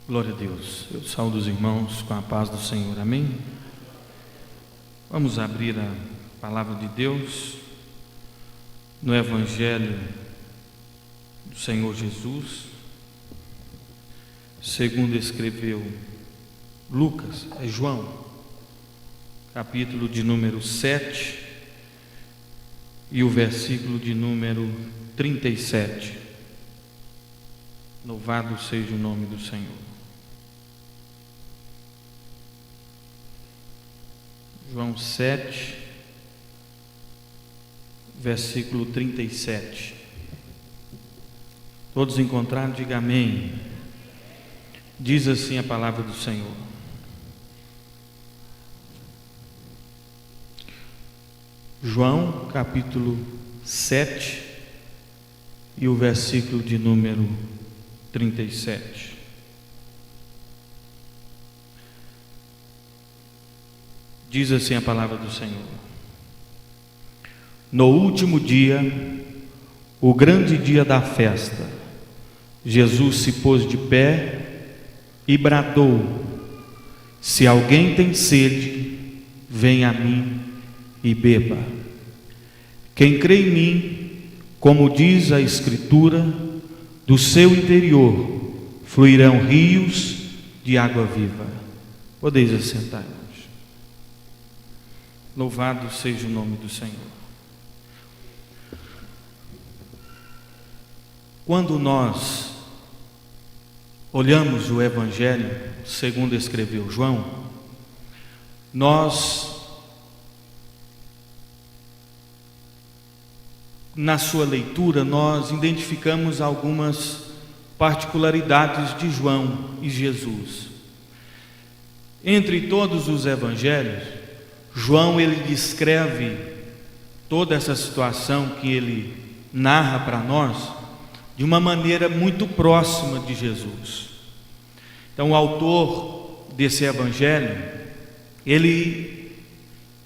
Glória a Deus. Eu saúdo os irmãos com a paz do Senhor. Amém? Vamos abrir a palavra de Deus no Evangelho do Senhor Jesus, segundo escreveu Lucas, João, capítulo de número 7 e o versículo de número 37. Louvado seja o nome do Senhor. João 7, versículo 37. Todos encontraram? Diga amém. Diz assim a palavra do Senhor: João capítulo 7 e o versículo de número 37. Diz assim a palavra do Senhor: No último dia, o grande dia da festa, Jesus se pôs de pé e bradou: Se alguém tem sede, venha a mim e beba. Quem crê em mim, como diz a Escritura, do seu interior fluirão rios de água viva. Podeis assentar. Louvado seja o nome do Senhor. Quando nós olhamos o Evangelho segundo escreveu João, na sua leitura, nós identificamos algumas particularidades de João e Jesus. Entre todos os evangelhos, João ele descreve toda essa situação que ele narra para nós de uma maneira muito próxima de Jesus. Então, o autor desse evangelho, ele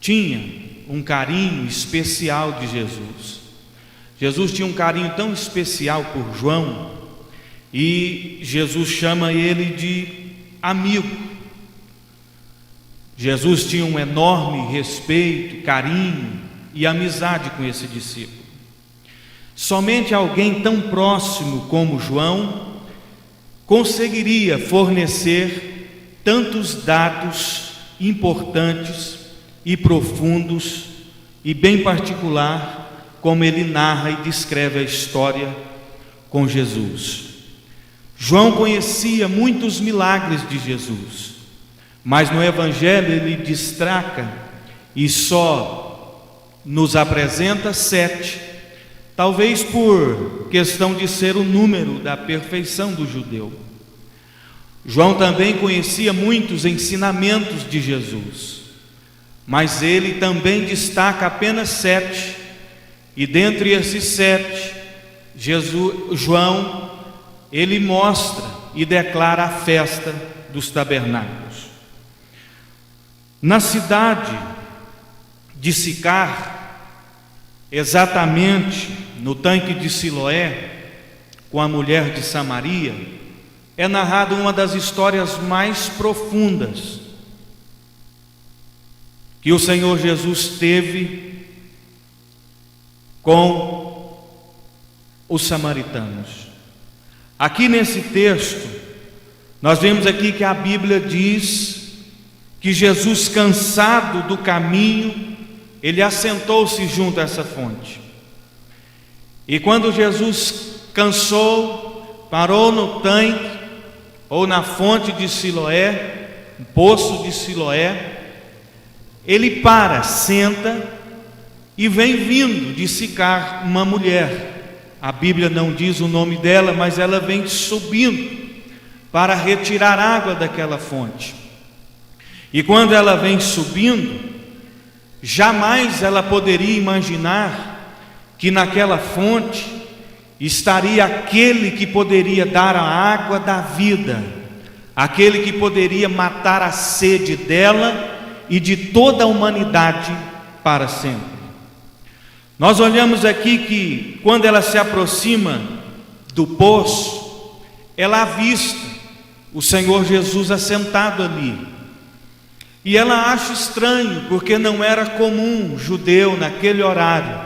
tinha um carinho especial de Jesus. Jesus tinha um carinho tão especial por João, e Jesus chama ele de amigo. Jesus tinha um enorme respeito, carinho e amizade com esse discípulo. Somente alguém tão próximo como João conseguiria fornecer tantos dados importantes e profundos e bem particular como ele narra e descreve a história com Jesus. João conhecia muitos milagres de Jesus, mas no Evangelho ele destaca e só nos apresenta 7, talvez por questão de ser o número da perfeição do judeu. João também conhecia muitos ensinamentos de Jesus, mas ele também destaca apenas 7, e dentre esses 7, João, ele mostra e declara a festa dos tabernáculos. Na cidade de Sicar, exatamente no tanque de Siloé, com a mulher de Samaria, é narrada uma das histórias mais profundas que o Senhor Jesus teve com os samaritanos. Aqui nesse texto, nós vemos aqui que a Bíblia diz que Jesus, cansado do caminho, ele assentou-se junto a essa fonte. E quando Jesus cansou, parou no tanque ou na fonte de Siloé, no poço de Siloé, ele para, senta, e vem vindo de Sicar uma mulher. A Bíblia não diz o nome dela, mas ela vem subindo para retirar água daquela fonte. E quando ela vem subindo, jamais ela poderia imaginar que naquela fonte estaria aquele que poderia dar a água da vida, aquele que poderia matar a sede dela e de toda a humanidade para sempre. Nós olhamos aqui que quando ela se aproxima do poço, ela avista o Senhor Jesus assentado ali. E ela acha estranho, porque não era comum judeu naquele horário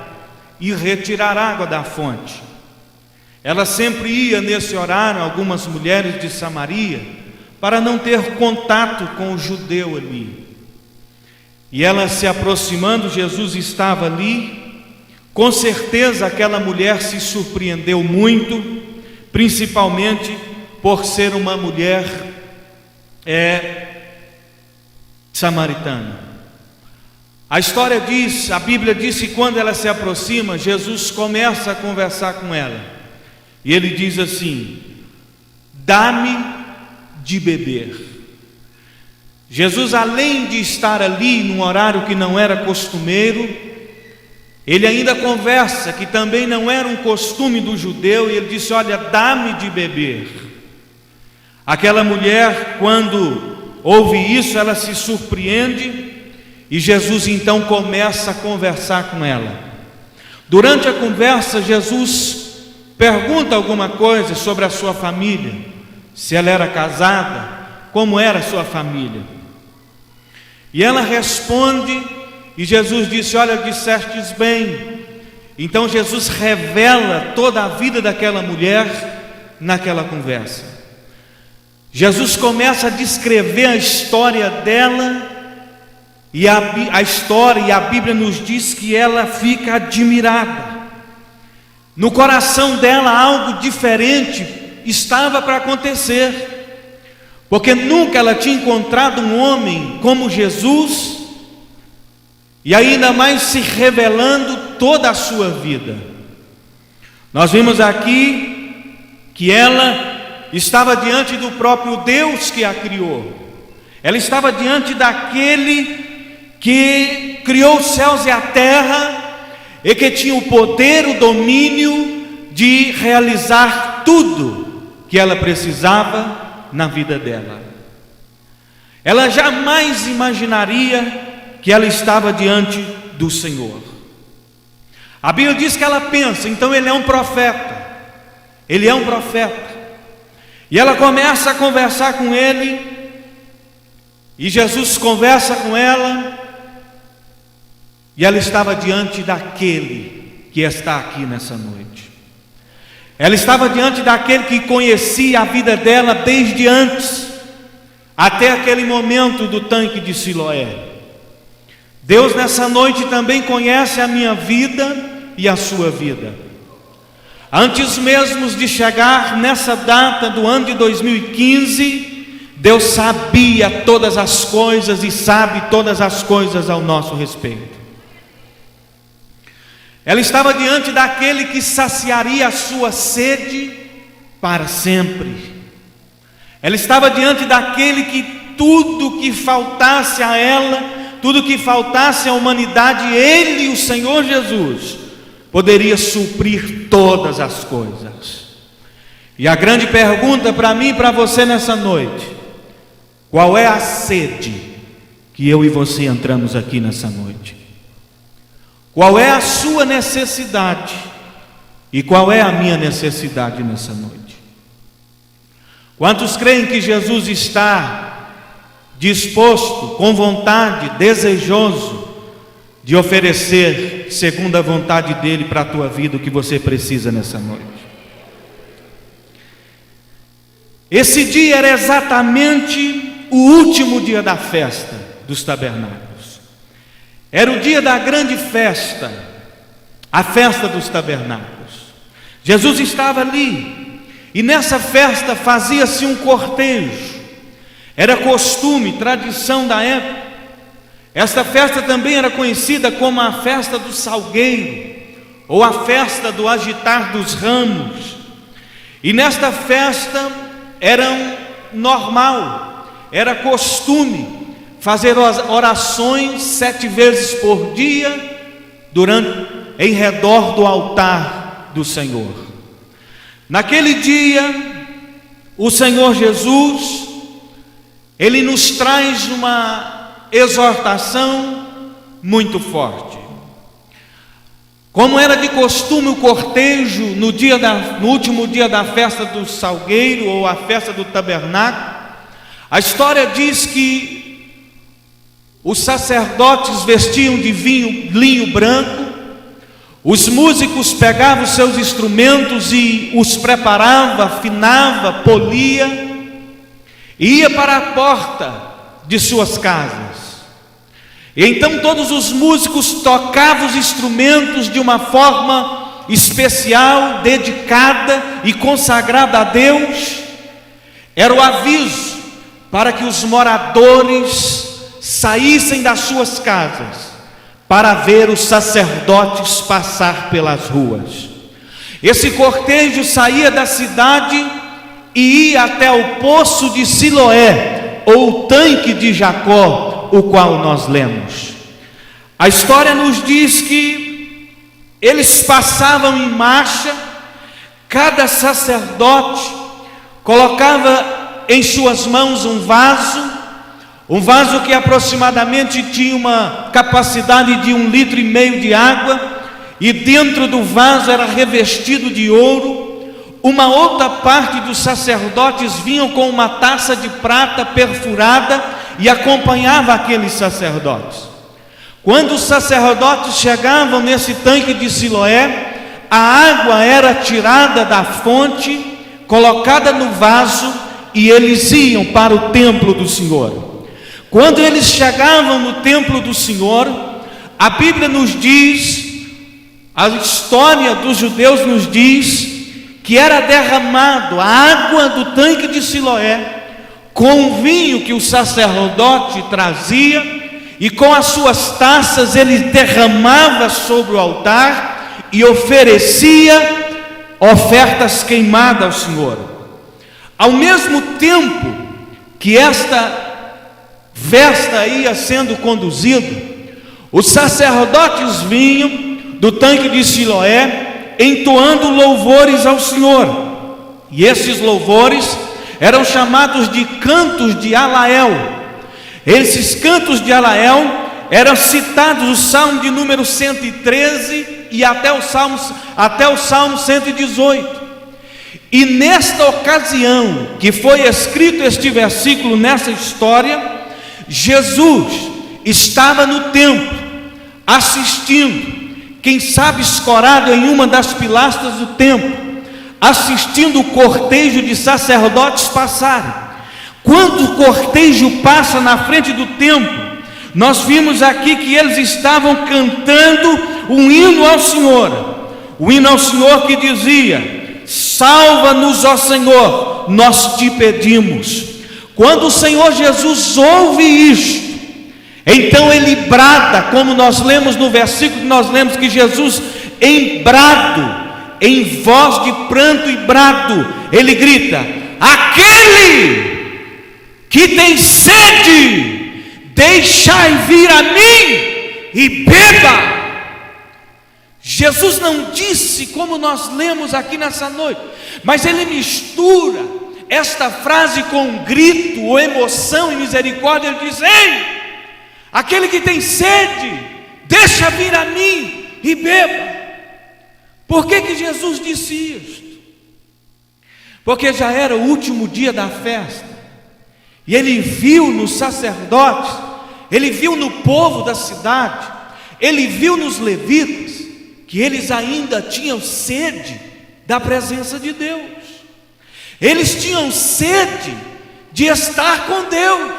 ir retirar água da fonte. Ela sempre ia nesse horário, algumas mulheres de Samaria, para não ter contato com o judeu ali. E ela se aproximando, Jesus estava ali. Com certeza aquela mulher se surpreendeu muito, principalmente por ser uma mulher samaritana. A história diz, a Bíblia diz que quando ela se aproxima, Jesus começa a conversar com ela. E ele diz assim: dá-me de beber. Jesus, além de estar ali num horário que não era costumeiro, ele ainda conversa, que também não era um costume do judeu, e ele disse: olha, dá-me de beber. Aquela mulher, quando ouve isso, ela se surpreende, e Jesus então começa a conversar com ela. Durante a conversa, Jesus pergunta alguma coisa sobre a sua família, se ela era casada, como era a sua família. E ela responde, e Jesus disse: olha, dissestes bem. Então Jesus revela toda a vida daquela mulher naquela conversa. Jesus começa a descrever a história dela, e a história e a Bíblia nos diz que ela fica admirada. No coração dela algo diferente estava para acontecer, porque nunca ela tinha encontrado um homem como Jesus, e ainda mais se revelando toda a sua vida. Nós vimos aqui que ela estava diante do próprio Deus que a criou. Ela estava diante daquele que criou os céus e a terra, e que tinha o poder, o domínio de realizar tudo que ela precisava na vida dela. Ela jamais imaginaria que ela estava diante do Senhor. A Bíblia diz que ela pensa: então ele é um profeta, ele é um profeta. E ela começa a conversar com ele, e Jesus conversa com ela, e ela estava diante daquele que está aqui nessa noite. Ela estava diante daquele que conhecia a vida dela desde antes, até aquele momento do tanque de Siloé. Deus nessa noite também conhece a minha vida e a sua vida. Antes mesmo de chegar nessa data do ano de 2015, Deus sabia todas as coisas e sabe todas as coisas ao nosso respeito. Ela estava diante daquele que saciaria a sua sede para sempre. Ela estava diante daquele que tudo que faltasse a ela, tudo que faltasse à humanidade, Ele, o Senhor Jesus, poderia suprir todas as coisas. E a grande pergunta para mim e para você nessa noite: qual é a sede que eu e você entramos aqui nessa noite? Qual é a sua necessidade? E qual é a minha necessidade nessa noite? Quantos creem que Jesus está disposto, com vontade, desejoso de oferecer, segundo a vontade dele, para a tua vida o que você precisa nessa noite? Esse dia era exatamente o último dia da festa dos tabernáculos. Era o dia da grande festa, a festa dos tabernáculos. Jesus estava ali, e nessa festa fazia-se um cortejo. Era costume, tradição da época. Esta festa também era conhecida como a festa do salgueiro, ou a festa do agitar dos ramos. E nesta festa era normal, era costume fazer orações 7 vezes por dia em redor do altar do Senhor. Naquele dia, o Senhor Jesus ele nos traz uma exortação muito forte. Como era de costume o cortejo no último dia da festa do salgueiro ou a festa do tabernáculo, a história diz que os sacerdotes vestiam de linho branco, os músicos pegavam os seus instrumentos e os preparavam, afinava, polia, e ia para a porta de suas casas. E então todos os músicos tocavam os instrumentos de uma forma especial, dedicada e consagrada a Deus. Era o aviso para que os moradores saíssem das suas casas para ver os sacerdotes passar pelas ruas. Esse cortejo saía da cidade e ia até o poço de Siloé, ou o tanque de Jacó, o qual nós lemos. A história nos diz que eles passavam em marcha, cada sacerdote colocava em suas mãos um vaso que aproximadamente tinha uma capacidade de 1,5 litro de água, e dentro do vaso era revestido de ouro. Uma outra parte dos sacerdotes vinham com uma taça de prata perfurada e acompanhava aqueles sacerdotes. Quando os sacerdotes chegavam nesse tanque de Siloé, a água era tirada da fonte, colocada no vaso, e eles iam para o templo do Senhor. Quando eles chegavam no templo do Senhor, a Bíblia nos diz, a história dos judeus nos diz, que era derramado a água do tanque de Siloé com o vinho que o sacerdote trazia, e com as suas taças ele derramava sobre o altar e oferecia ofertas queimadas ao Senhor. Ao mesmo tempo que esta festa ia sendo conduzida, os sacerdotes vinham do tanque de Siloé entoando louvores ao Senhor, e esses louvores eram chamados de cantos de Alael. Esses cantos de Alael eram citados no Salmo de número 113 e até o Salmo 118. E nesta ocasião que foi escrito este versículo nessa história, Jesus estava no templo assistindo, quem sabe escorado em uma das pilastras do templo, assistindo o cortejo de sacerdotes passarem. Quando o cortejo passa na frente do templo, nós vimos aqui que eles estavam cantando um hino ao Senhor, o hino ao Senhor que dizia: salva-nos, ó Senhor, nós te pedimos. Quando o Senhor Jesus ouve isto, então ele brada, como nós lemos no versículo, nós lemos que Jesus, em brado, em voz de pranto e brado, ele grita: aquele que tem sede, deixai vir a mim e beba. Jesus não disse como nós lemos aqui nessa noite, mas ele mistura esta frase com grito, ou emoção e misericórdia. Ele diz: ei, aquele que tem sede, deixa vir a mim e beba. Por que Jesus disse isto? Porque já era o último dia da festa, e ele viu nos sacerdotes, ele viu no povo da cidade, ele viu nos levitas, que eles ainda tinham sede da presença de Deus. Eles tinham sede de estar com Deus.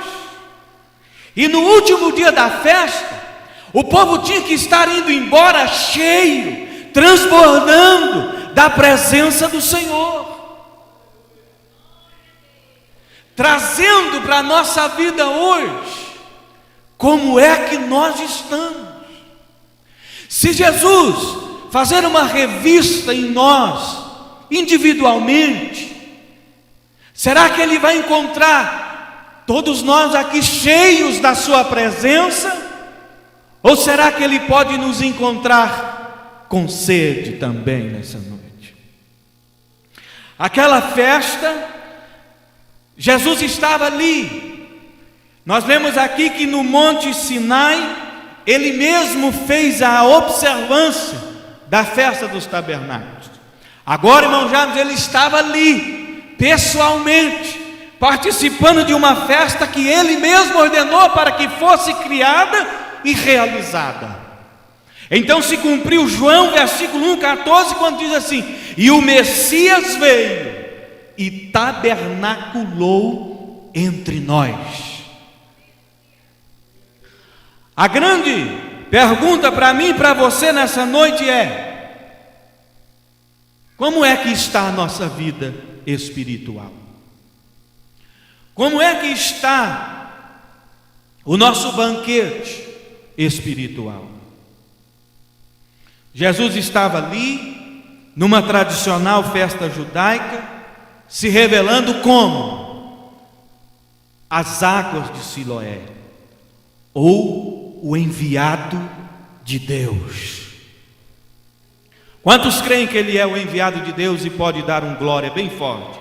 E no último dia da festa, o povo tinha que estar indo embora cheio, transbordando da presença do Senhor, trazendo para a nossa vida hoje como é que nós estamos. Se Jesus fazer uma revista em nós, individualmente, será que Ele vai encontrar todos nós aqui cheios da sua presença? Ou será que Ele pode nos encontrar com sede também nessa noite? Aquela festa, Jesus estava ali, Nós vemos aqui que no Monte Sinai, ele mesmo fez a observância da festa dos tabernáculos. Agora, irmão James, ele estava ali, pessoalmente, participando de uma festa que ele mesmo ordenou para que fosse criada e realizada. Então se cumpriu João, versículo 1,14, quando diz assim: e o Messias veio e tabernaculou entre nós. A grande pergunta para mim e para você nessa noite é: como é que está a nossa vida espiritual? Como é que está o nosso banquete espiritual? Jesus estava ali, numa tradicional festa judaica, se revelando como as águas de Siloé, ou o enviado de Deus. Quantos creem que ele é o enviado de Deus e pode dar um glória bem forte?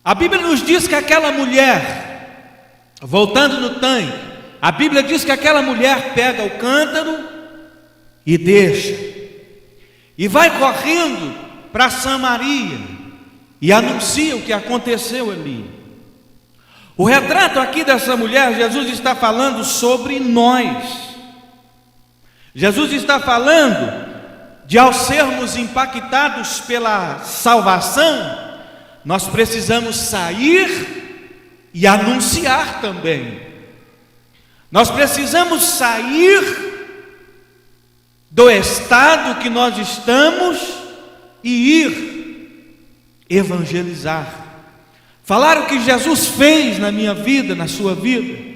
A Bíblia nos diz que aquela mulher, voltando no tanque, a Bíblia diz que aquela mulher pega o cântaro e deixa, e vai correndo para Samaria e anuncia o que aconteceu ali. O retrato aqui dessa mulher, Jesus está falando sobre nós. Jesus está falando de, ao sermos impactados pela salvação, nós precisamos sair e anunciar também. Nós precisamos sair do estado que nós estamos e ir evangelizar. Falar o que Jesus fez na minha vida, na sua vida.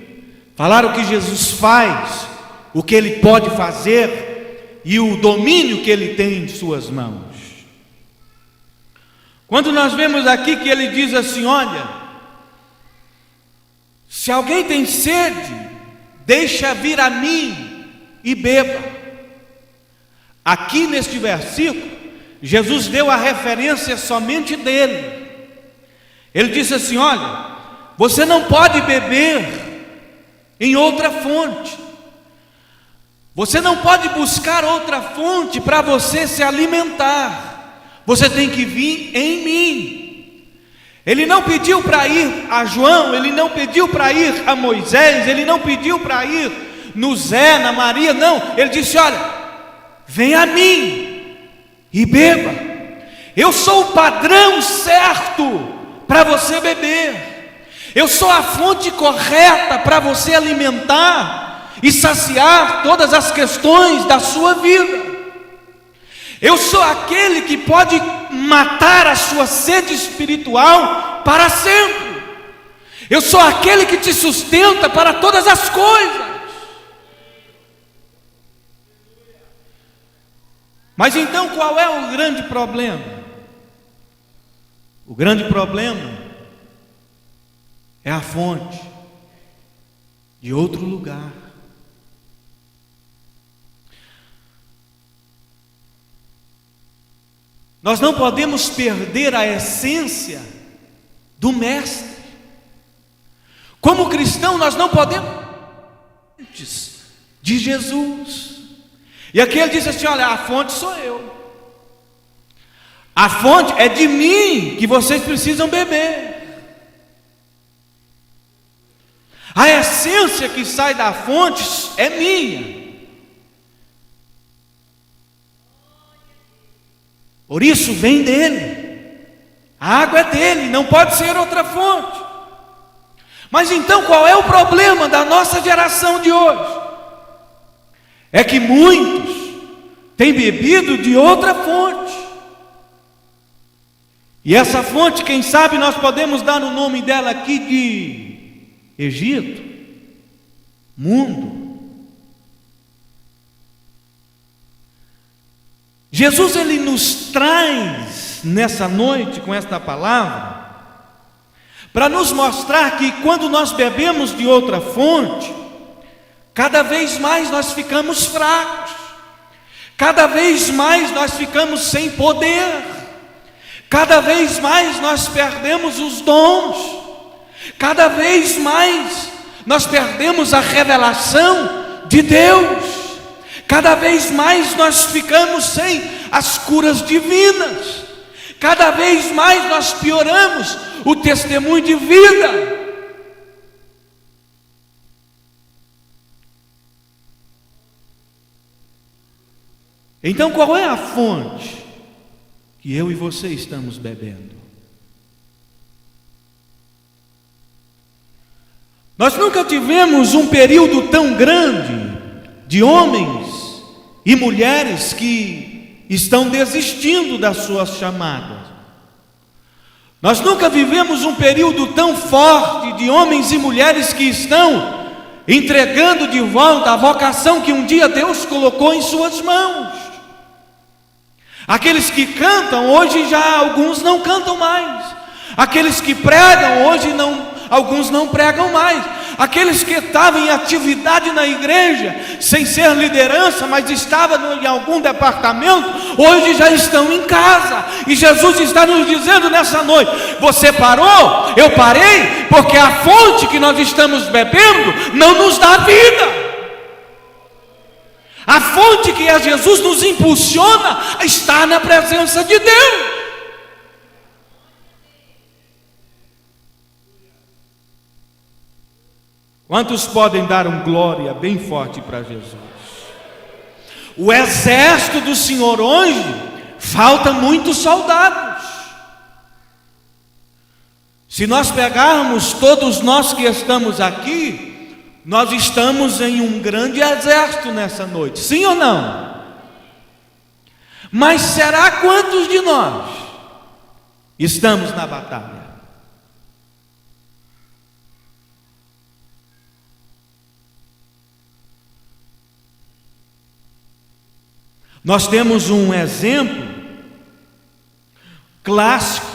Falar o que Jesus faz, o que Ele pode fazer e o domínio que Ele tem em suas mãos. Quando nós vemos aqui que Ele diz assim: olha, se alguém tem sede, deixa vir a mim e beba. Aqui neste versículo, Jesus deu a referência somente dele. Ele disse assim: olha, você não pode beber em outra fonte. Você não pode buscar outra fonte para você se alimentar. Você tem que vir em mim. Ele não pediu para ir a João, ele não pediu para ir a Moisés, ele não pediu para ir no Zé, na Maria, não. Ele disse: olha, vem a mim e beba. Eu sou o padrão certo para você beber. Eu sou a fonte correta para você alimentar e saciar todas as questões da sua vida. Eu sou aquele que pode matar a sua sede espiritual para sempre. Eu sou aquele que te sustenta para todas as coisas. Mas então qual é o grande problema? O grande problema é a fonte de outro lugar. Nós não podemos perder a essência do Mestre. Como cristão, nós não podemos de Jesus. E aqui ele diz assim: olha, a fonte sou eu. A fonte é de mim que vocês precisam beber. A essência que sai da fonte é minha. Por isso vem dele. A água é dele, não pode ser outra fonte. Mas então qual é o problema da nossa geração de hoje? É que muitos têm bebido de outra fonte. E essa fonte, quem sabe nós podemos dar o nome dela aqui de Egito, mundo. Jesus, ele nos traz nessa noite com esta palavra para nos mostrar que quando nós bebemos de outra fonte, cada vez mais nós ficamos fracos, cada vez mais nós ficamos sem poder, Cada vez mais nós perdemos os dons, cada vez mais nós perdemos a revelação de Deus, cada vez mais nós ficamos sem as curas divinas, cada vez mais nós pioramos o testemunho de vida. Então, qual é a fonte que eu e você estamos bebendo? Nós nunca tivemos um período tão grande de homens e mulheres que estão desistindo das suas chamadas. Nós nunca vivemos um período tão forte de homens e mulheres que estão entregando de volta a vocação que um dia Deus colocou em suas mãos. Aqueles que cantam, hoje já alguns não cantam mais. Aqueles que pregam, hoje alguns não pregam mais. Aqueles que estavam em atividade na igreja, sem ser liderança, mas estavam em algum departamento, hoje já estão em casa. E Jesus está nos dizendo nessa noite: você parou? Eu parei, porque a fonte que nós estamos bebendo não nos dá vida. A fonte que é Jesus nos impulsiona a estar na presença de Deus. Quantos podem dar um glória bem forte para Jesus? O exército do Senhor hoje, falta muitos soldados. Se nós pegarmos todos nós que estamos aqui, nós estamos em um grande exército nessa noite, sim ou não? Mas será quantos de nós estamos na batalha? Nós temos um exemplo clássico,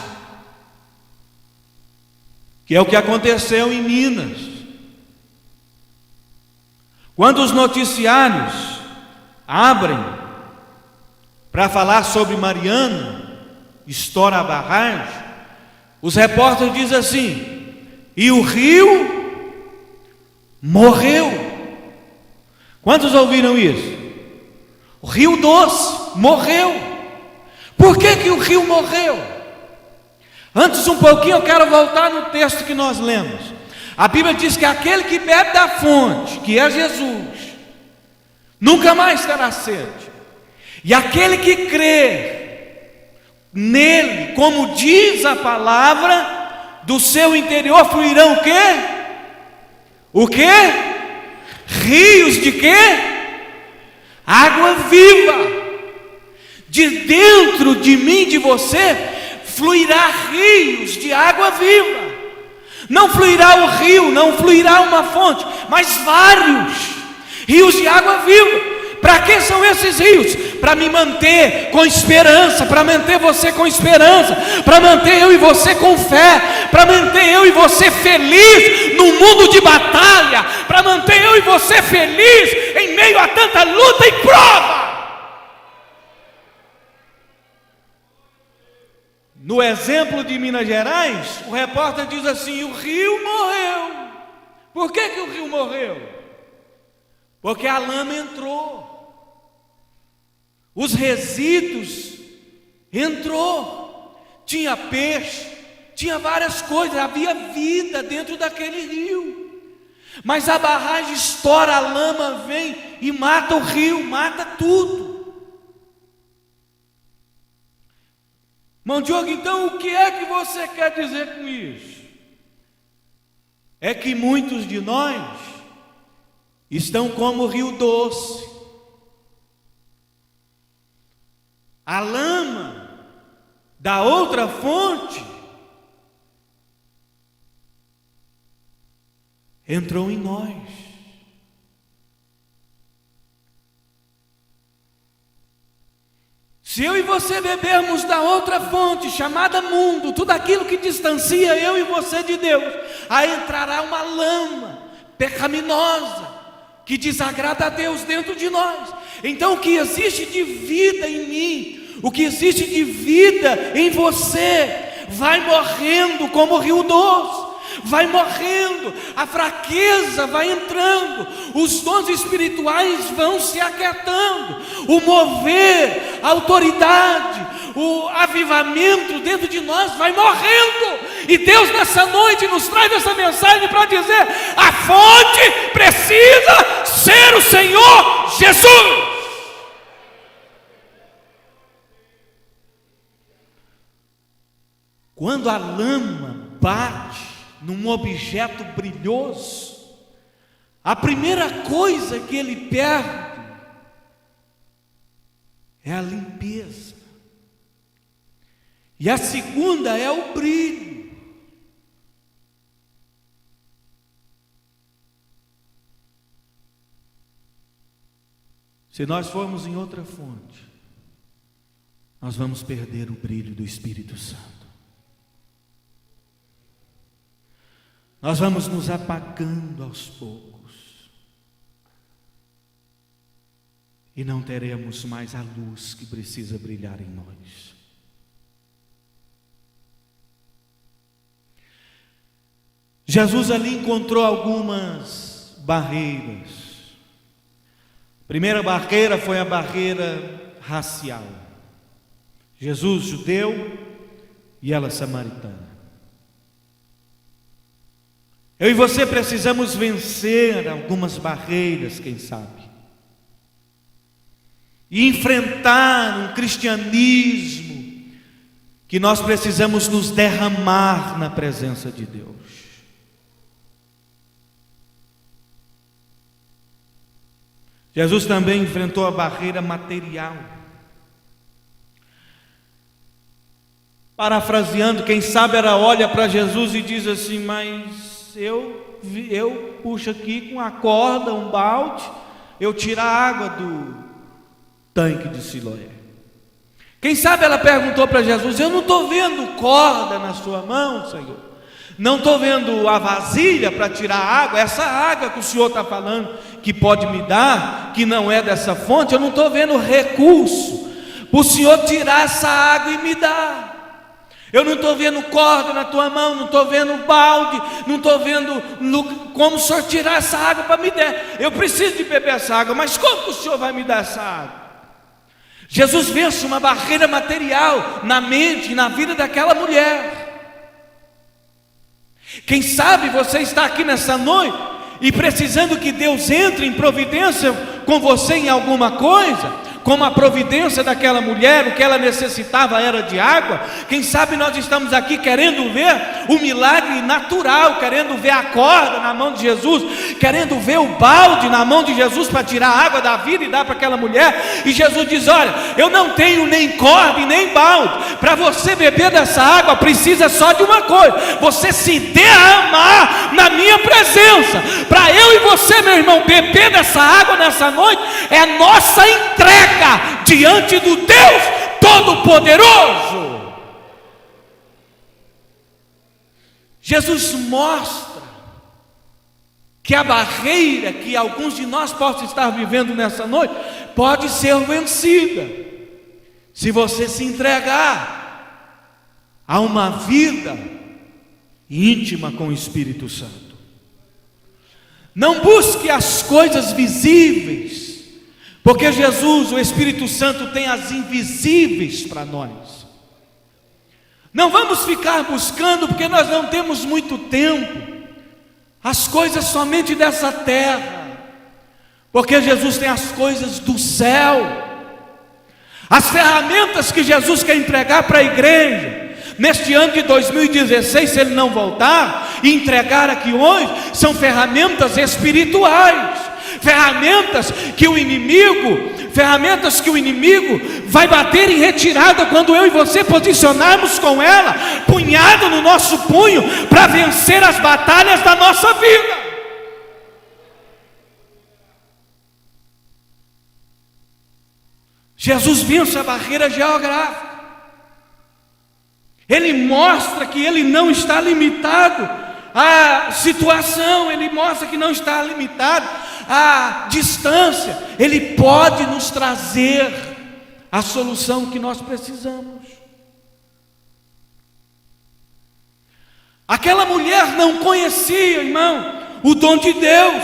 que é o que aconteceu em Minas. Quando os noticiários abrem para falar sobre Mariana, estoura a barragem, os repórteres dizem assim: e o rio morreu. Quantos ouviram isso? O Rio Doce morreu. Por que o rio morreu? Antes um pouquinho eu quero voltar no texto que nós lemos. A Bíblia diz que aquele que bebe da fonte, que é Jesus, nunca mais terá sede. E aquele que crê nele, como diz a palavra, do seu interior fluirão o quê? O quê? Rios de quê? Água viva. De dentro de mim, de você, fluirá rios de água viva. Não fluirá o rio, não fluirá uma fonte, mas vários rios de água viva. Para que são esses rios? Para me manter com esperança, para manter você com esperança, para manter eu e você com fé, para manter eu e você feliz no mundo de batalha, para manter eu e você feliz em meio a tanta luta e prova. No exemplo de Minas Gerais, o repórter diz assim: o rio morreu. Por que o rio morreu? Porque a lama entrou, os resíduos entrou, tinha peixe, tinha várias coisas, havia vida dentro daquele rio. Mas a barragem estoura, a lama vem e mata o rio, mata tudo. Irmão Diogo, então o que é que você quer dizer com isso? É que muitos de nós estão como o Rio Doce. A lama da outra fonte entrou em nós. Se eu e você bebermos da outra fonte, chamada mundo, tudo aquilo que distancia eu e você de Deus, aí entrará uma lama pecaminosa, que desagrada a Deus dentro de nós. Então o que existe de vida em mim, o que existe de vida em você, vai morrendo como o rio doce. Vai morrendo, a fraqueza vai entrando, os dons espirituais vão se aquietando, o mover, a autoridade, o avivamento dentro de nós vai morrendo. E Deus nessa noite nos traz essa mensagem para dizer: a fonte precisa ser o Senhor Jesus. Quando a lama bate num objeto brilhoso, a primeira coisa que ele perde é a limpeza, e a segunda é o brilho. Se nós formos em outra fonte, nós vamos perder o brilho do Espírito Santo. Nós vamos nos apagando aos poucos, e não teremos mais a luz que precisa brilhar em nós. Jesus ali encontrou algumas barreiras. A primeira barreira foi a barreira racial. Jesus judeu e ela samaritana. Eu e você precisamos vencer algumas barreiras, quem sabe, e enfrentar um cristianismo que nós precisamos nos derramar na presença de Deus. Jesus também enfrentou a barreira material. Parafraseando, quem sabe ela olha para Jesus e diz assim: mas eu puxo aqui com a corda, um balde, eu tiro a água do tanque de Siloé. Quem sabe ela perguntou para Jesus: eu não estou vendo corda na sua mão, Senhor, não estou vendo a vasilha para tirar a água, essa água que o Senhor está falando que pode me dar, que não é dessa fonte, eu não estou vendo recurso para o Senhor tirar essa água e me dar. Eu não estou vendo corda na tua mão, não estou vendo balde, não estou vendo como o Senhor tirar essa água para me dar. Eu preciso de beber essa água, mas como o Senhor vai me dar essa água? Jesus vence uma barreira material na mente e na vida daquela mulher. Quem sabe você está aqui nessa noite e precisando que Deus entre em providência com você em alguma coisa, como a providência daquela mulher, o que ela necessitava era de água. Quem sabe nós estamos aqui querendo ver o milagre natural, querendo ver a corda na mão de Jesus, querendo ver o balde na mão de Jesus para tirar a água da vida e dar para aquela mulher. E Jesus diz: olha, eu não tenho nem corda e nem balde. Para você beber dessa água precisa só de uma coisa: você se derramar na minha presença. Para eu e você, meu irmão, beber dessa água nessa noite é nossa entrega diante do Deus Todo-Poderoso. Jesus mostra que a barreira que alguns de nós possam estar vivendo nessa noite pode ser vencida se você se entregar a uma vida íntima com o Espírito Santo. Não busque as coisas visíveis, porque Jesus, o Espírito Santo, tem as invisíveis para nós. Não vamos ficar buscando, porque nós não temos muito tempo, as coisas somente dessa terra, porque Jesus tem as coisas do céu. As ferramentas que Jesus quer entregar para a igreja neste ano de 2016, se Ele não voltar, e entregar aqui hoje, são ferramentas espirituais. Ferramentas que o inimigo vai bater em retirada quando eu e você posicionarmos com ela, punhado no nosso punho, para vencer as batalhas da nossa vida. Jesus vence a barreira geográfica. Ele mostra que Ele não está limitado à situação, Ele mostra que não está limitado à distância. Ele pode nos trazer a solução que nós precisamos. Aquela mulher não conhecia, irmão, o dom de Deus.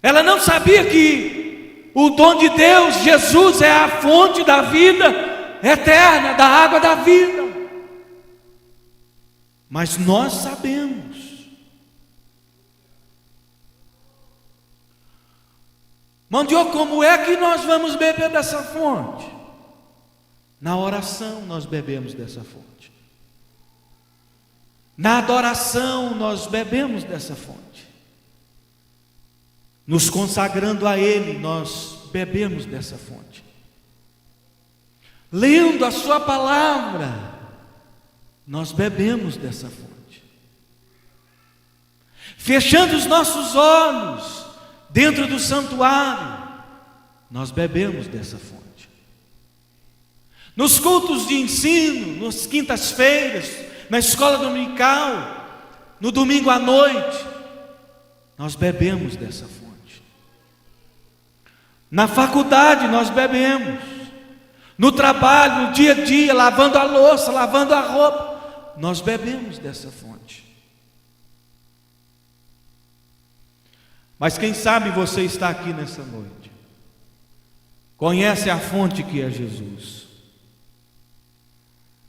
Ela não sabia que o dom de Deus, Jesus, é a fonte da vida eterna, da água da vida. Mas nós sabemos. Mandioca, como é que nós vamos beber dessa fonte? Na oração nós bebemos dessa fonte. Na adoração nós bebemos dessa fonte. Nos consagrando a Ele, nós bebemos dessa fonte. Lendo a Sua palavra, nós bebemos dessa fonte. Fechando os nossos olhos dentro do santuário, nós bebemos dessa fonte. Nos cultos de ensino, nas quintas-feiras, na escola dominical, no domingo à noite, nós bebemos dessa fonte. Na faculdade nós bebemos. No trabalho, no dia a dia, lavando a louça, lavando a roupa, nós bebemos dessa fonte. Mas quem sabe você está aqui nessa noite, conhece a fonte que é Jesus,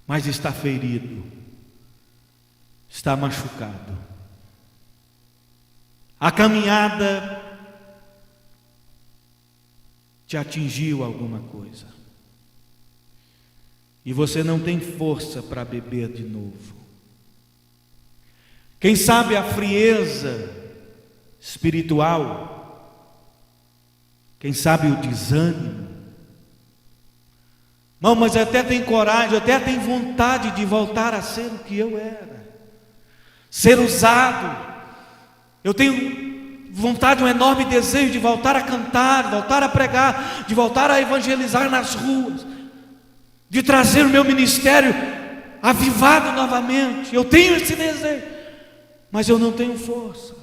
mas está ferido, está machucado. A caminhada te atingiu alguma coisa, e você não tem força para beber de novo. Quem sabe a frieza espiritual, quem sabe o desânimo. Não, mas até tem coragem, até tem vontade de voltar a ser o que eu era, ser usado. Eu tenho vontade, um enorme desejo de voltar a cantar, de voltar a pregar, de voltar a evangelizar nas ruas, de trazer o meu ministério avivado novamente. Eu tenho esse desejo, mas eu não tenho força.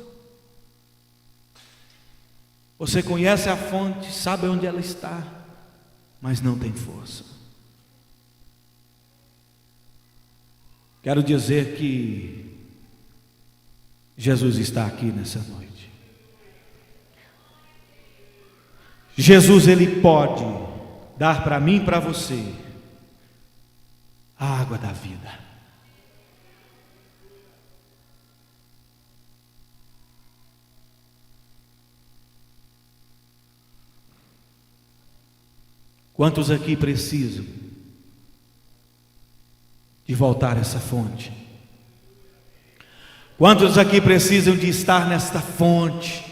Você conhece a fonte, sabe onde ela está, mas não tem força. Quero dizer que Jesus está aqui nessa noite. Jesus, Ele pode dar para mim e para você a água da vida. Quantos aqui precisam de voltar a essa fonte? Quantos aqui precisam de estar nesta fonte,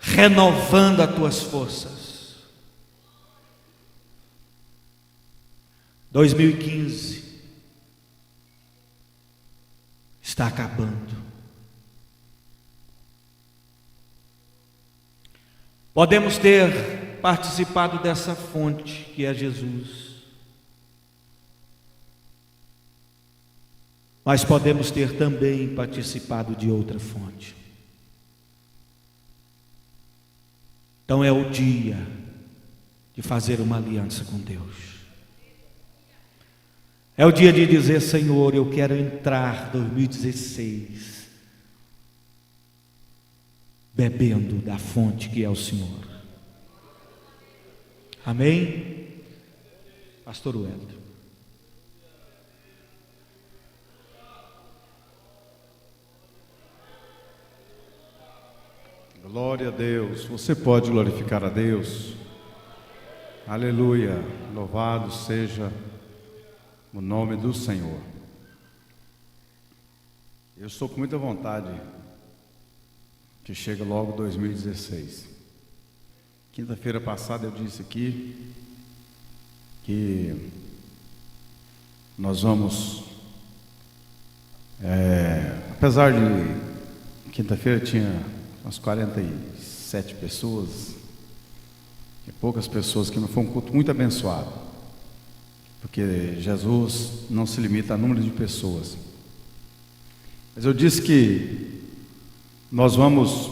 renovando as tuas forças? 2015 está acabando. Podemos ter participado dessa fonte que é Jesus, mas podemos ter também participado de outra fonte. Então é o dia de fazer uma aliança com Deus. É o dia de dizer: Senhor, eu quero entrar 2016 bebendo da fonte que é o Senhor. Amém? Pastor Wellington. Glória a Deus. Você pode glorificar a Deus? Aleluia. Louvado seja o nome do Senhor. Eu estou com muita vontade que chegue logo 2016. Quinta-feira passada eu disse aqui que nós vamos, apesar de quinta-feira tinha umas 47 pessoas, e poucas pessoas, que não foi um culto muito abençoado, porque Jesus não se limita a número de pessoas. Mas eu disse que nós vamos,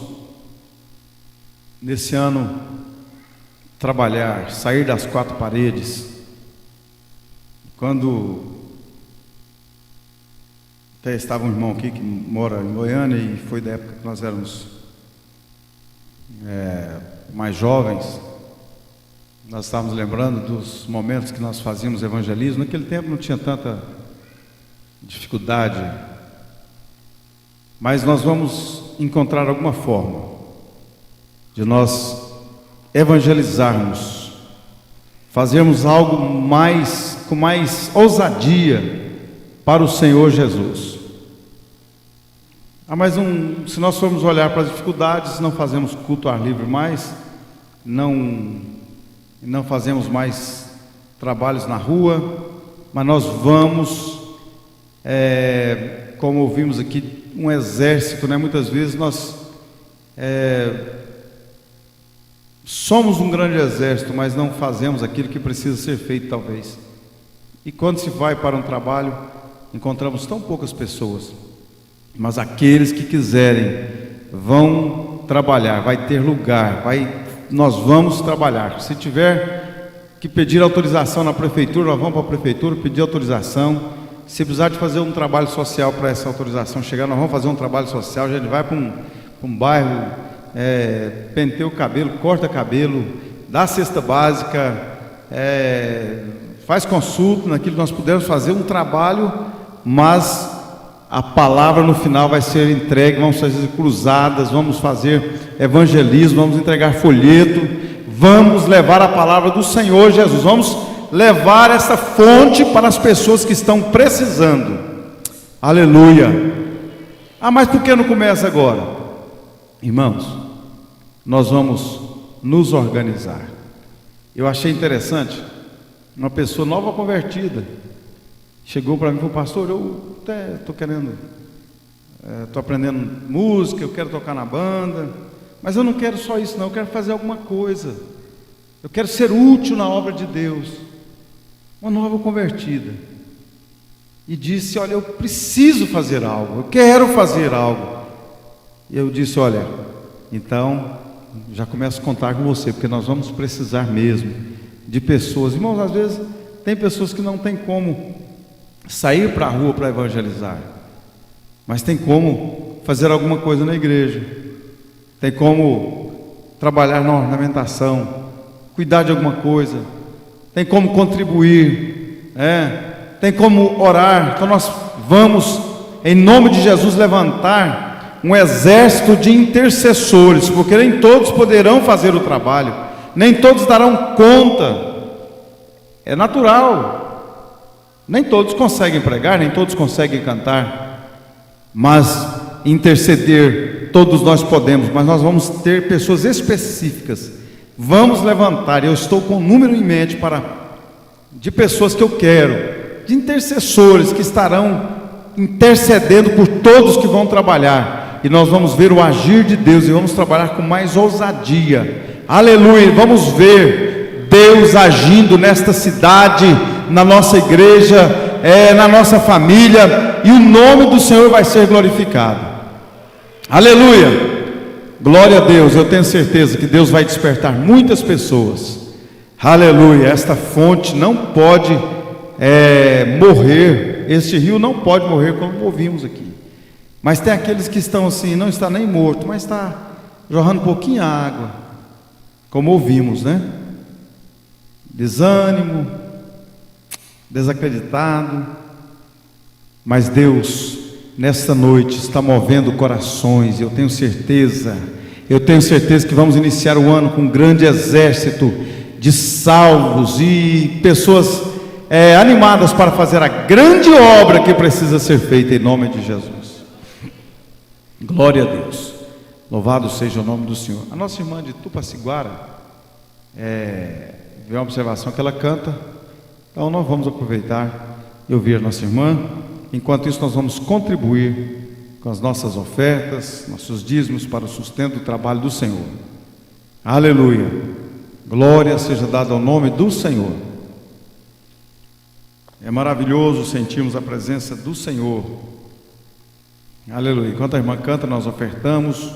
nesse ano, trabalhar, sair das quatro paredes. Quando até estava um irmão aqui que mora em Goiânia e foi da época que nós éramos mais jovens, nós estávamos lembrando dos momentos que nós fazíamos evangelismo. Naquele tempo não tinha tanta dificuldade, mas nós vamos encontrar alguma forma de nós evangelizarmos, fazermos algo com mais ousadia para o Senhor Jesus. Mas se nós formos olhar para as dificuldades, não fazemos culto ao ar livre mais, não fazemos mais trabalhos na rua, mas nós vamos, como ouvimos aqui, um exército, né? Muitas vezes nós somos um grande exército, mas não fazemos aquilo que precisa ser feito, talvez. E quando se vai para um trabalho, encontramos tão poucas pessoas, mas aqueles que quiserem vão trabalhar, vai ter lugar, nós vamos trabalhar. Se tiver que pedir autorização na prefeitura, nós vamos para a prefeitura pedir autorização. Se precisar de fazer um trabalho social para essa autorização chegar, nós vamos fazer um trabalho social. A gente vai para um bairro, penteia o cabelo, corta cabelo, dá cesta básica, faz consulta naquilo que nós pudermos fazer, um trabalho, mas a palavra no final vai ser entregue. Vamos fazer cruzadas, vamos fazer evangelismo, vamos entregar folheto, vamos levar a palavra do Senhor Jesus, vamos levar essa fonte para as pessoas que estão precisando. Aleluia. Mas por que não começa agora? Irmãos, nós vamos nos organizar. Eu achei interessante, uma pessoa nova convertida chegou para mim e falou: pastor, eu até estou querendo, estou aprendendo música, eu quero tocar na banda, mas eu não quero só isso não, eu quero fazer alguma coisa, eu quero ser útil na obra de Deus. Uma nova convertida, e disse: olha, eu preciso fazer algo, eu quero fazer algo. E eu disse: olha, então já começo a contar com você, porque nós vamos precisar mesmo de pessoas. Irmãos, às vezes tem pessoas que não tem como sair para a rua para evangelizar, mas tem como fazer alguma coisa na igreja, tem como trabalhar na ornamentação, cuidar de alguma coisa, tem como contribuir, tem como orar. Então nós vamos, em nome de Jesus, levantar um exército de intercessores, porque nem todos poderão fazer o trabalho, nem todos darão conta, é natural, nem todos conseguem pregar, nem todos conseguem cantar, mas interceder todos nós podemos. Mas nós vamos ter pessoas específicas, vamos levantar. Eu estou com um número em mente de pessoas que eu quero, de intercessores que estarão intercedendo por todos que vão trabalhar, e nós vamos ver o agir de Deus, e vamos trabalhar com mais ousadia. Aleluia. Vamos ver Deus agindo nesta cidade, na nossa igreja, na nossa família, e o nome do Senhor vai ser glorificado. Aleluia. Glória a Deus. Eu tenho certeza que Deus vai despertar muitas pessoas. Aleluia. Esta fonte não pode morrer, este rio não pode morrer, como ouvimos aqui. Mas tem aqueles que estão assim, não está nem morto, mas está jorrando um pouquinho de água, como ouvimos, né? Desânimo, desacreditado. Mas Deus, nesta noite, está movendo corações. Eu tenho certeza que vamos iniciar o ano com um grande exército de salvos e pessoas animadas para fazer a grande obra que precisa ser feita, em nome de Jesus. Glória a Deus. Louvado seja o nome do Senhor. A nossa irmã de Tupaciguara veio uma observação que ela canta, então nós vamos aproveitar e ouvir a nossa irmã. Enquanto isso, nós vamos contribuir com as nossas ofertas, nossos dízimos, para o sustento do trabalho do Senhor. Aleluia. Glória seja dada ao nome do Senhor. É maravilhoso sentirmos a presença do Senhor. Aleluia. Enquanto a irmã canta, nós ofertamos,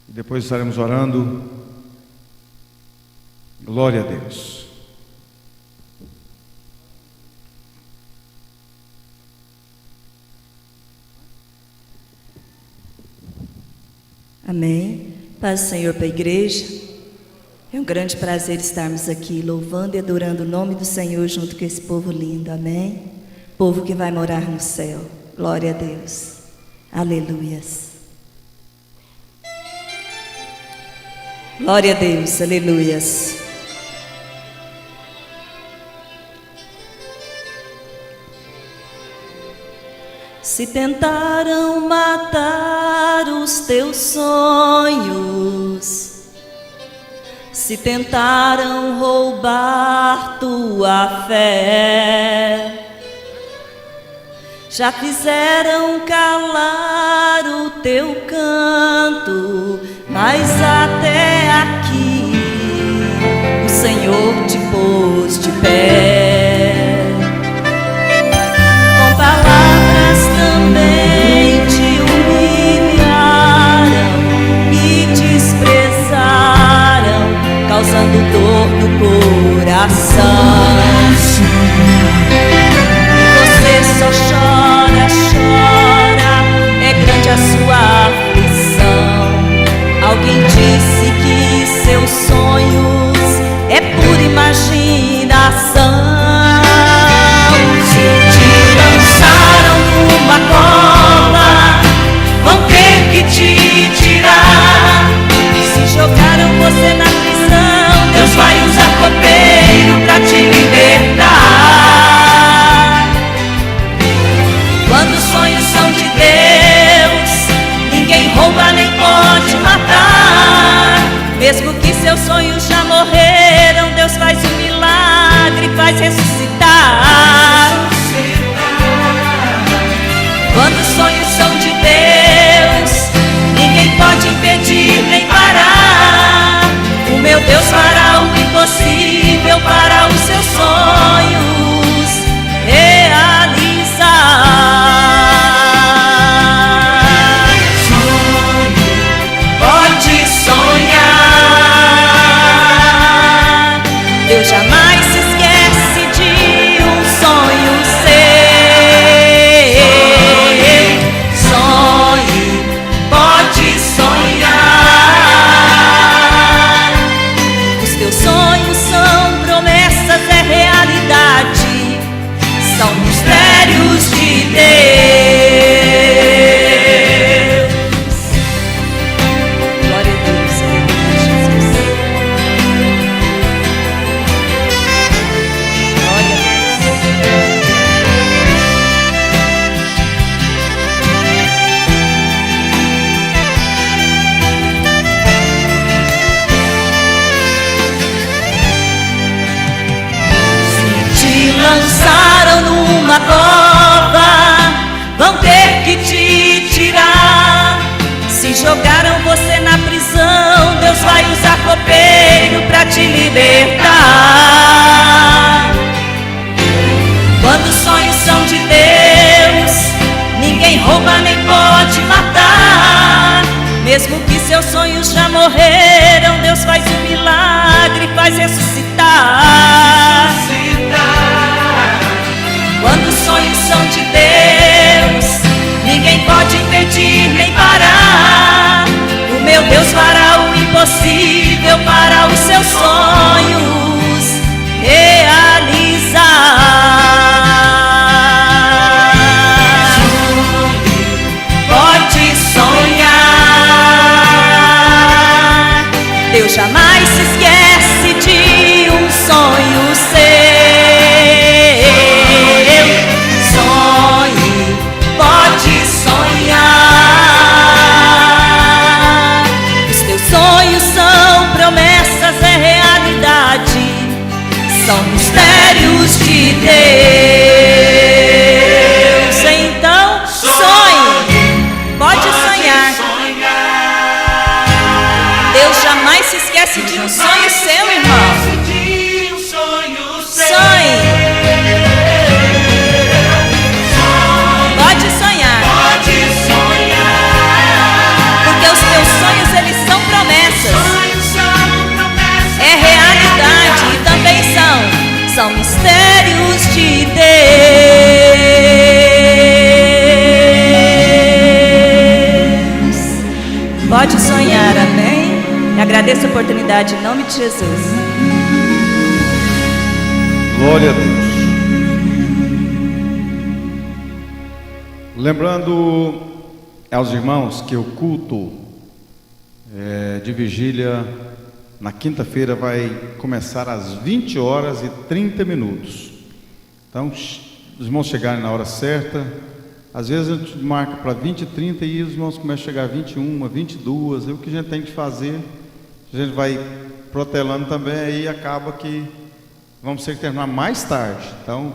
e depois estaremos orando Glória a Deus. Amém. Paz do Senhor para a igreja. É um grande prazer estarmos aqui louvando e adorando o nome do Senhor junto com esse povo lindo. Amém. Povo que vai morar no céu. Glória a Deus. Aleluias. Glória a Deus. Aleluias. Se tentaram matar os teus sonhos, se tentaram roubar tua fé, já fizeram calar o teu canto, mas até aqui o Senhor te pôs de pé. Com palavras também te humilharam e desprezaram, causando dor no coração. Você só chora, chora, é grande a sua aflição. Alguém disse que seus sonhos é pura imaginação. Te lançaram numa cova, vão ter que te tirar. Se jogaram você na prisão, Deus vai usar copeiro pra te libertar. Quando os sonhos são de Deus, ninguém rouba nem pode matar. Mesmo que seus sonhos já morreram, Deus faz um milagre, faz ressuscitar. Quando os sonhos são de Deus, ninguém pode impedir nem parar. O meu Deus fará o impossível para os seus sonhos realizar. Sonho, pode sonhar. Deus jamais se esquece de um sonho seu. Sonhe, pode sonhar. Os teus sonhos são promessas, é realidade, são mistérios de Deus. Glória a Deus, aleluia, Jesus. Glória a te lançaram numa cova, vão ter que te tirar. Se jogaram você na prisão, Deus vai usar copeiro pra te libertar. Quando os sonhos são de Deus, ninguém rouba nem pode matar. Mesmo que seus sonhos já morreram, Deus faz um milagre, faz ressuscitar. Quando os sonhos são de Deus, ninguém pode impedir nem parar. O meu Deus fará o impossível para os seus sonhos realizar. Pode sonhar. Deus jamais se esquece de eternidade, em nome de Jesus. Glória a Deus. Lembrando aos irmãos que o culto de vigília na quinta-feira vai começar às 20h30. Então, os irmãos chegarem na hora certa. Às vezes a gente marca para 20h30 e os irmãos começam a chegar 21h, 22h. O que a gente tem que fazer, a gente vai protelando também, aí acaba que vamos ter que terminar mais tarde. Então,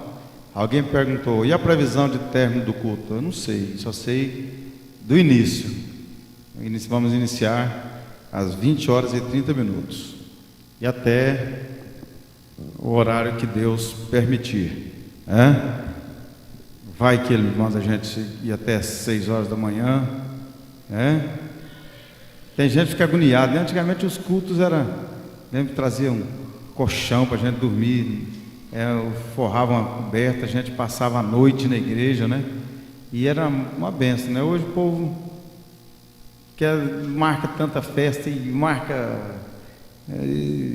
alguém perguntou, e a previsão de término do culto? Eu não sei, só sei do início. Vamos iniciar às 20h30 e até o horário que Deus permitir. Vai que Ele manda a gente ir até 6h da manhã. Tem gente que fica agoniada. Antigamente os cultos eram, mesmo que traziam colchão para a gente dormir, forravam uma coberta, a gente passava a noite na igreja, né? E era uma benção, né? Hoje o povo marca tanta festa e marca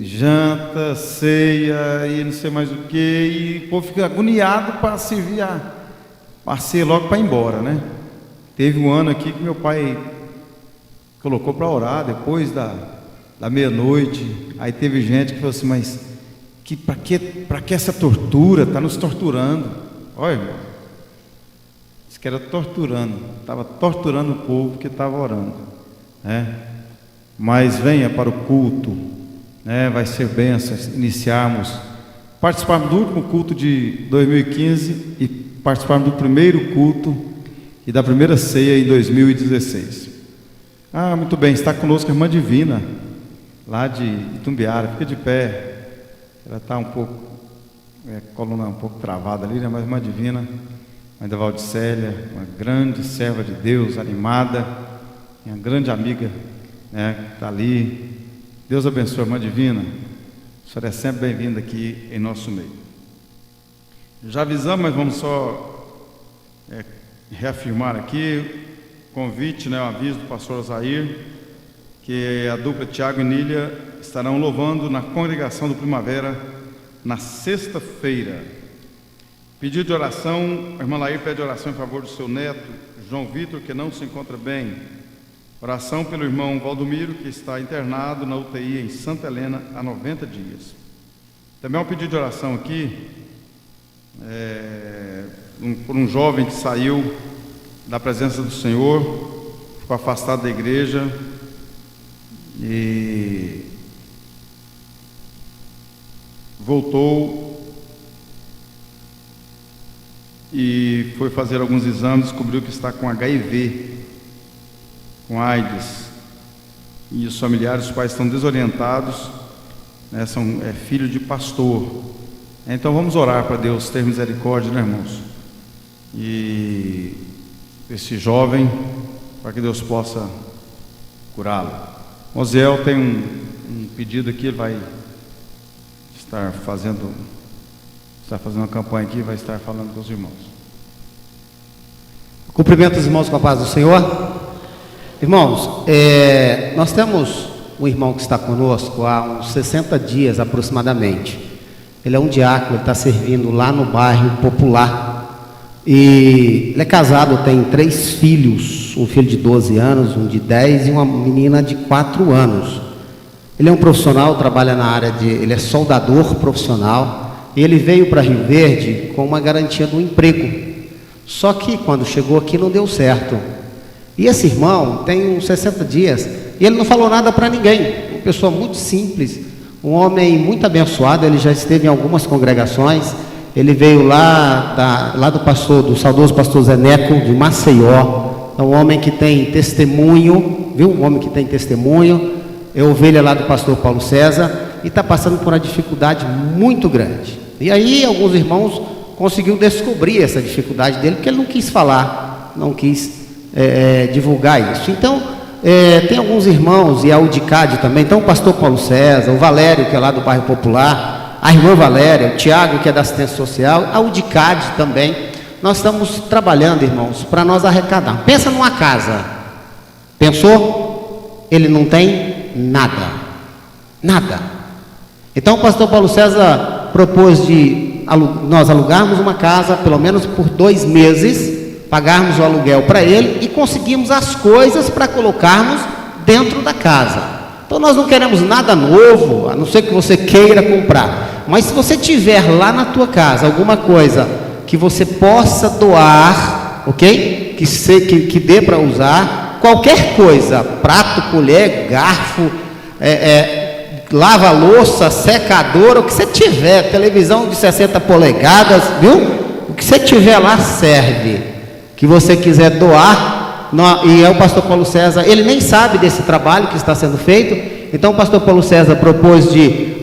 janta, ceia e não sei mais o que, e o povo fica agoniado para servir a ceia logo para ir embora, né? Teve um ano aqui que meu pai colocou para orar depois da meia-noite. Aí teve gente que falou assim, mas para que essa tortura? Está nos torturando. Olha, irmão, disse que era torturando, estava torturando o povo que estava orando, né? Mas venha para o culto, né? Vai ser bênção iniciarmos, participarmos do último culto de 2015 e participarmos do primeiro culto e da primeira ceia em 2016. Muito bem, está conosco a irmã Divina, lá de Itumbiara. Fica de pé. Ela está um pouco, coluna um pouco travada ali, né? Mas a irmã Divina, mãe da Valdicélia, uma grande serva de Deus, animada, uma grande amiga, né? Que está ali. Deus abençoe a irmã Divina. A senhora é sempre bem-vinda aqui em nosso meio. Já avisamos, mas vamos só reafirmar aqui convite, né, o aviso do pastor Osair, que a dupla Tiago e Nília estarão louvando na congregação do Primavera na sexta-feira. Pedido de oração, a irmã Laís pede oração em favor do seu neto, João Vitor, que não se encontra bem. Oração pelo irmão Valdomiro, que está internado na UTI em Santa Helena há 90 dias. Também há um pedido de oração aqui, por um jovem que saiu da presença do Senhor, ficou afastado da igreja e voltou e foi fazer alguns exames, descobriu que está com HIV, com AIDS, e os familiares, os pais estão desorientados, né, é filho de pastor. Então vamos orar para Deus ter misericórdia, né, irmãos? E esse jovem, para que Deus possa curá-lo. Oziel tem um pedido aqui, ele vai estar fazendo uma campanha aqui, vai estar falando com os irmãos. Cumprimento os irmãos com a paz do Senhor. Irmãos, nós temos um irmão que está conosco há uns 60 dias aproximadamente. Ele é um diácono, ele está servindo lá no bairro Popular. E ele é casado, tem 3 filhos, um filho de 12 anos, um de 10 e uma menina de 4 anos. Ele é um profissional, trabalha na área ele é soldador profissional, e ele veio para Rio Verde com uma garantia do emprego. Só que quando chegou aqui não deu certo. E esse irmão tem uns 60 dias, e ele não falou nada para ninguém, uma pessoa muito simples, um homem muito abençoado. Ele já esteve em algumas congregações. Ele veio lá do saudoso pastor Zé Neco, de Maceió. É um homem que tem testemunho, viu? Um homem que tem testemunho. É ovelha lá do pastor Paulo César e está passando por uma dificuldade muito grande. E aí alguns irmãos conseguiram descobrir essa dificuldade dele, porque ele não quis falar, não quis divulgar isso. Então, tem alguns irmãos, e a Udicade também, então o pastor Paulo César, o Valério, que é lá do bairro Popular, a irmã Valéria, o Tiago, que é da assistência social, a Udicade também. Nós estamos trabalhando, irmãos, para nós arrecadar. Pensa numa casa. Pensou? Ele não tem nada. Nada. Então o pastor Paulo César propôs de nós alugarmos uma casa, pelo menos por 2 meses, pagarmos o aluguel para ele e conseguimos as coisas para colocarmos dentro da casa. Então nós não queremos nada novo, a não ser que você queira comprar. Mas se você tiver lá na tua casa alguma coisa que você possa doar, ok? Que dê para usar, qualquer coisa, prato, colher, garfo, lava-louça, secador, o que você tiver, televisão de 60 polegadas, viu? O que você tiver lá serve. Que você quiser doar, e é o pastor Paulo César, ele nem sabe desse trabalho que está sendo feito. Então o pastor Paulo César propôs de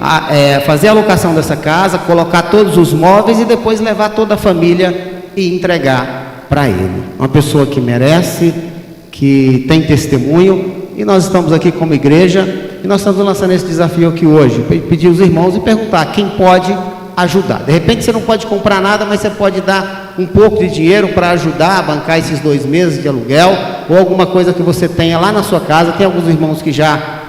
fazer a locação dessa casa, colocar todos os móveis e depois levar toda a família e entregar para ele. Uma pessoa que merece, que tem testemunho, e nós estamos aqui como igreja, e nós estamos lançando esse desafio aqui hoje, pedir os irmãos e perguntar quem pode ajudar. De repente você não pode comprar nada, mas você pode dar um pouco de dinheiro para ajudar a bancar esses 2 meses de aluguel, ou alguma coisa que você tenha lá na sua casa. Tem alguns irmãos que já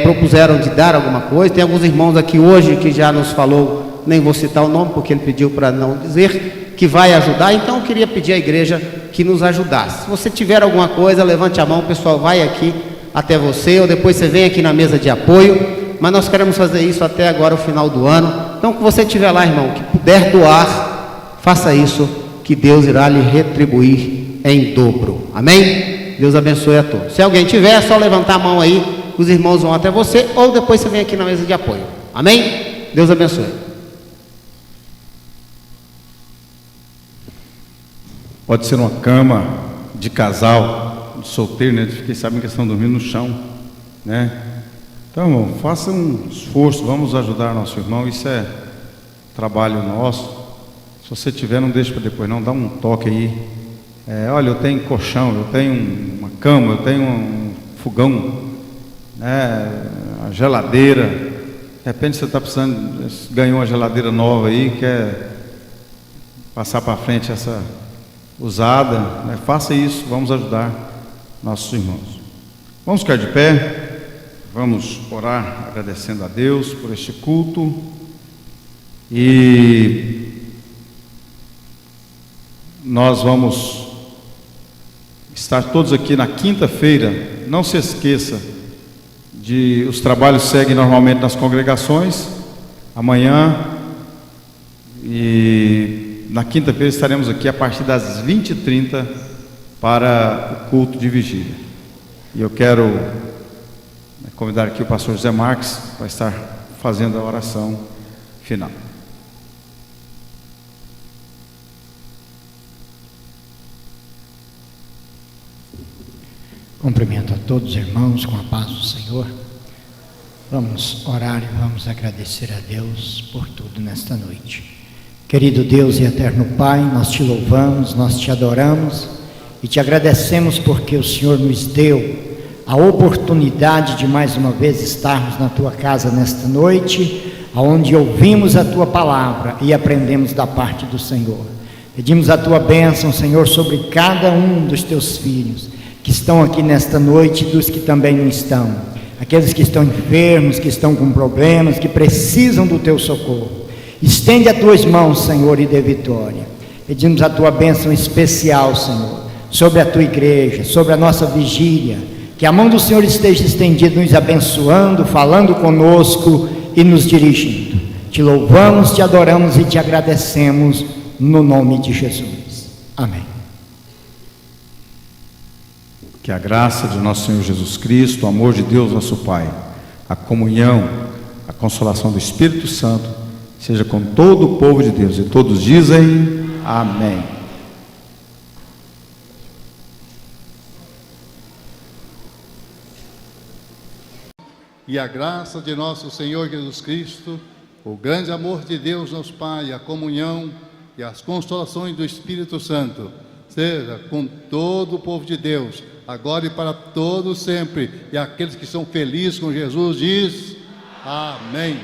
propuseram de dar alguma coisa, tem alguns irmãos aqui hoje que já nos falou, nem vou citar o nome porque ele pediu para não dizer, que vai ajudar. Então eu queria pedir à igreja que nos ajudasse. Se você tiver alguma coisa, levante a mão, o pessoal vai aqui até você, ou depois você vem aqui na mesa de apoio, mas nós queremos fazer isso até agora, o final do ano. Então, que você estiver lá, irmão, que puder doar, faça isso, que Deus irá lhe retribuir em dobro. Amém? Deus abençoe a todos. Se alguém tiver, é só levantar a mão aí, os irmãos vão até você, ou depois você vem aqui na mesa de apoio. Amém? Deus abençoe. Pode ser uma cama de casal, de solteiro, né? Fiquei sabendo que estão dormindo no chão, né? Então, irmão, faça um esforço, vamos ajudar nosso irmão, isso é trabalho nosso. Se você tiver, não deixe para depois não, dá um toque aí. Olha, eu tenho colchão, eu tenho uma cama, eu tenho um fogão, né? A geladeira. De repente você está precisando, ganhou uma geladeira nova aí, quer passar para frente essa usada, né? Faça isso, vamos ajudar nossos irmãos. Vamos ficar de pé. Vamos orar agradecendo a Deus por este culto e nós vamos estar todos aqui na quinta-feira. Não se esqueça os trabalhos seguem normalmente nas congregações amanhã e na quinta-feira estaremos aqui a partir das 20h30 para o culto de vigília. E eu quero convidar aqui o pastor José Marques para estar fazendo a oração final. Cumprimento a todos os irmãos com a paz do Senhor. Vamos orar e vamos agradecer a Deus por tudo nesta noite. Querido Deus e eterno Pai, nós te louvamos, nós te adoramos e te agradecemos porque o Senhor nos deu a oportunidade de mais uma vez estarmos na tua casa nesta noite, onde ouvimos a tua palavra e aprendemos da parte do Senhor. Pedimos a tua bênção, Senhor, sobre cada um dos teus filhos que estão aqui nesta noite e dos que também não estão, aqueles que estão enfermos, que estão com problemas, que precisam do teu socorro. Estende as tuas mãos, Senhor, e dê vitória. Pedimos a tua bênção especial, Senhor, sobre a tua igreja, sobre a nossa vigília. Que a mão do Senhor esteja estendida, nos abençoando, falando conosco e nos dirigindo. Te louvamos, te adoramos e te agradecemos no nome de Jesus. Amém. Que a graça de nosso Senhor Jesus Cristo, o amor de Deus nosso Pai, a comunhão, a consolação do Espírito Santo, seja com todo o povo de Deus. E todos dizem amém. E a graça de nosso Senhor Jesus Cristo, o grande amor de Deus nosso Pai, a comunhão e as consolações do Espírito Santo, seja com todo o povo de Deus, agora e para todos sempre. E aqueles que são felizes com Jesus, diz amém.